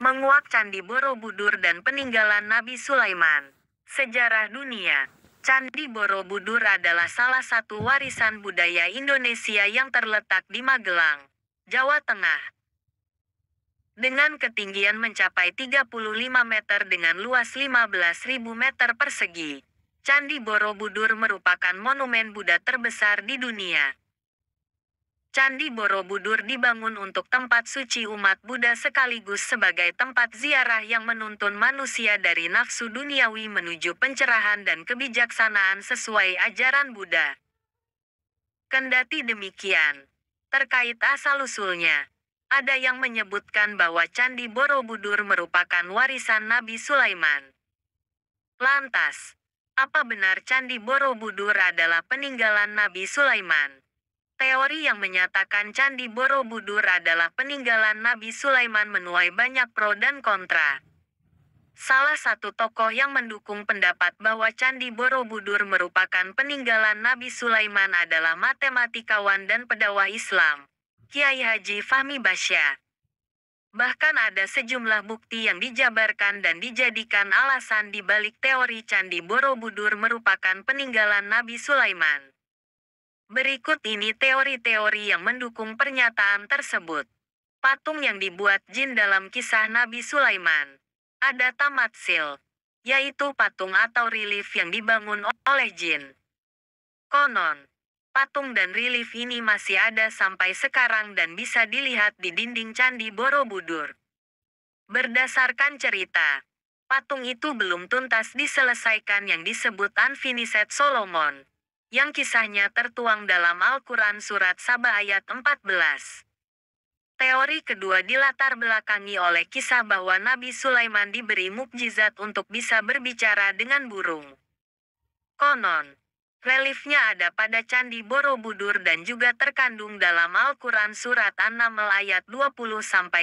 Menguak Candi Borobudur dan peninggalan Nabi Sulaiman. Sejarah dunia. Candi Borobudur adalah salah satu warisan budaya Indonesia yang terletak di Magelang, Jawa Tengah. Dengan ketinggian mencapai 35 meter dengan luas 15.000 meter persegi, Candi Borobudur merupakan monumen Buddha terbesar di dunia. Candi Borobudur dibangun untuk tempat suci umat Buddha sekaligus sebagai tempat ziarah yang menuntun manusia dari nafsu duniawi menuju pencerahan dan kebijaksanaan sesuai ajaran Buddha. Kendati demikian, terkait asal-usulnya, ada yang menyebutkan bahwa Candi Borobudur merupakan warisan Nabi Sulaiman. Lantas, apa benar Candi Borobudur adalah peninggalan Nabi Sulaiman? Teori yang menyatakan Candi Borobudur adalah peninggalan Nabi Sulaiman menuai banyak pro dan kontra. Salah satu tokoh yang mendukung pendapat bahwa Candi Borobudur merupakan peninggalan Nabi Sulaiman adalah matematikawan dan pendakwah Islam, Kiai Haji Fahmi Basya. Bahkan ada sejumlah bukti yang dijabarkan dan dijadikan alasan di balik teori Candi Borobudur merupakan peninggalan Nabi Sulaiman. Berikut ini teori-teori yang mendukung pernyataan tersebut. Patung yang dibuat jin dalam kisah Nabi Sulaiman. Ada tamatsil, yaitu patung atau relief yang dibangun oleh jin. Konon, patung dan relief ini masih ada sampai sekarang dan bisa dilihat di dinding Candi Borobudur. Berdasarkan cerita, patung itu belum tuntas diselesaikan yang disebut Unfinished Solomon, yang kisahnya tertuang dalam Al-Quran Surat Saba ayat 14. Teori kedua dilatar belakangi oleh kisah bahwa Nabi Sulaiman diberi mukjizat untuk bisa berbicara dengan burung. Konon, reliefnya ada pada Candi Borobudur dan juga terkandung dalam Al-Quran Surat An-Naml ayat 20-22.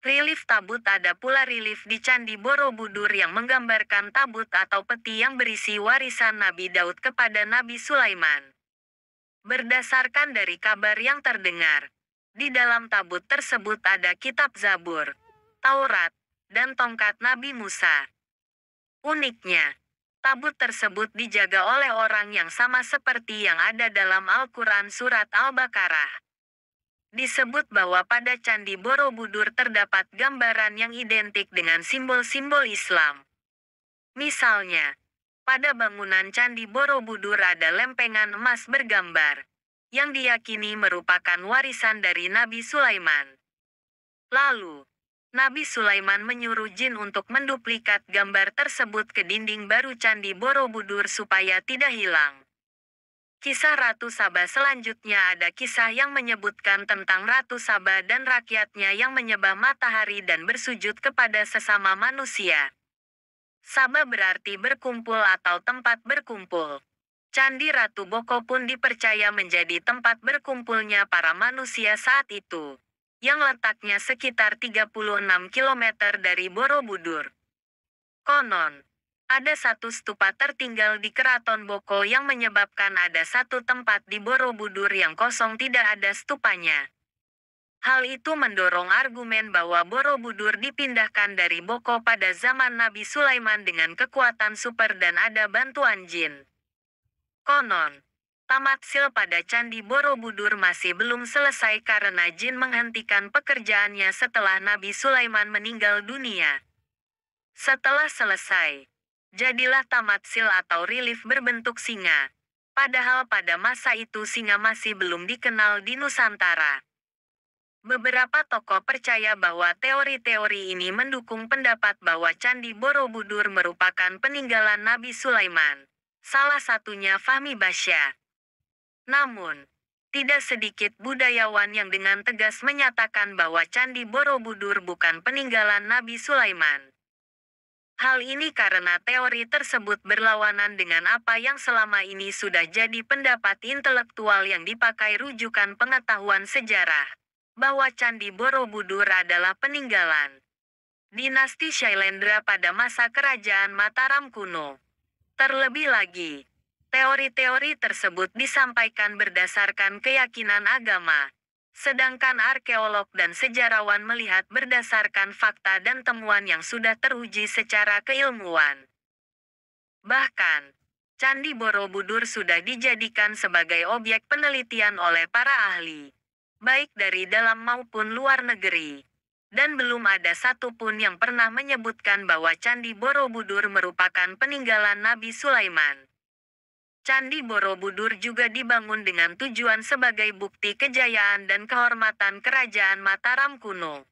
Relief tabut ada pula relief di Candi Borobudur yang menggambarkan tabut atau peti yang berisi warisan Nabi Daud kepada Nabi Sulaiman. Berdasarkan dari kabar yang terdengar, di dalam tabut tersebut ada kitab Zabur, Taurat, dan tongkat Nabi Musa. Uniknya, tabut tersebut dijaga oleh orang yang sama seperti yang ada dalam Al-Quran Surat Al-Baqarah. Disebut bahwa pada Candi Borobudur terdapat gambaran yang identik dengan simbol-simbol Islam. Misalnya, pada bangunan Candi Borobudur ada lempengan emas bergambar, yang diyakini merupakan warisan dari Nabi Sulaiman. Lalu, Nabi Sulaiman menyuruh jin untuk menduplikat gambar tersebut ke dinding baru Candi Borobudur supaya tidak hilang. Kisah Ratu Saba selanjutnya ada kisah yang menyebutkan tentang Ratu Saba dan rakyatnya yang menyembah matahari dan bersujud kepada sesama manusia. Saba berarti berkumpul atau tempat berkumpul. Candi Ratu Boko pun dipercaya menjadi tempat berkumpulnya para manusia saat itu, yang letaknya sekitar 36 km dari Borobudur. Konon, ada satu stupa tertinggal di Keraton Boko yang menyebabkan ada satu tempat di Borobudur yang kosong tidak ada stupanya. Hal itu mendorong argumen bahwa Borobudur dipindahkan dari Boko pada zaman Nabi Sulaiman dengan kekuatan super dan ada bantuan jin. Konon, tamatsil pada Candi Borobudur masih belum selesai karena jin menghentikan pekerjaannya setelah Nabi Sulaiman meninggal dunia. Setelah selesai, jadilah tamatsil atau relief berbentuk singa. Padahal pada masa itu singa masih belum dikenal di Nusantara. Beberapa tokoh percaya bahwa teori-teori ini mendukung pendapat bahwa Candi Borobudur merupakan peninggalan Nabi Sulaiman. Salah satunya Fahmi Basya. Namun, tidak sedikit budayawan yang dengan tegas menyatakan bahwa Candi Borobudur bukan peninggalan Nabi Sulaiman. Hal ini karena teori tersebut berlawanan dengan apa yang selama ini sudah jadi pendapat intelektual yang dipakai rujukan pengetahuan sejarah, bahwa Candi Borobudur adalah peninggalan dinasti Shailendra pada masa kerajaan Mataram kuno. Terlebih lagi, teori-teori tersebut disampaikan berdasarkan keyakinan agama, Sedangkan arkeolog dan sejarawan melihat berdasarkan fakta dan temuan yang sudah teruji secara keilmuan. Bahkan, Candi Borobudur sudah dijadikan sebagai objek penelitian oleh para ahli, baik dari dalam maupun luar negeri. Dan belum ada satupun yang pernah menyebutkan bahwa Candi Borobudur merupakan peninggalan Nabi Sulaiman. Candi Borobudur juga dibangun dengan tujuan sebagai bukti kejayaan dan kehormatan Kerajaan Mataram kuno.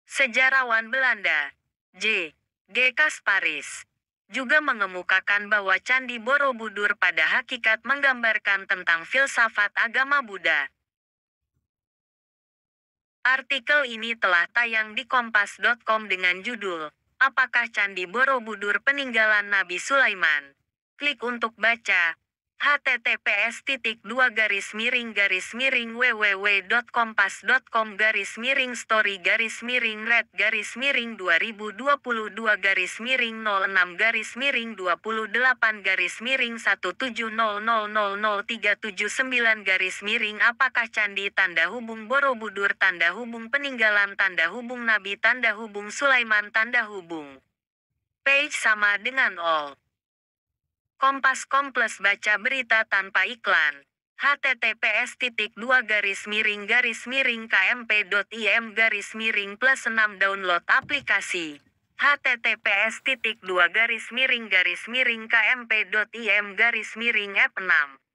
Sejarawan Belanda, J. G. Kasparis, juga mengemukakan bahwa Candi Borobudur pada hakikat menggambarkan tentang filsafat agama Buddha. Artikel ini telah tayang di kompas.com dengan judul, Apakah Candi Borobudur Peninggalan Nabi Sulaiman? Klik untuk baca. https://story-red-story-06-06-2020-06-27000037 Apakah Candi tanda hubung Borobudur tanda hubung peninggalan tanda hubung Nabi tanda hubung Sulaiman tanda hubung page sama dengan all. Kompas.com plus baca berita tanpa iklan. https://kmp.im/plus6 download aplikasi. https://kmp.im/app6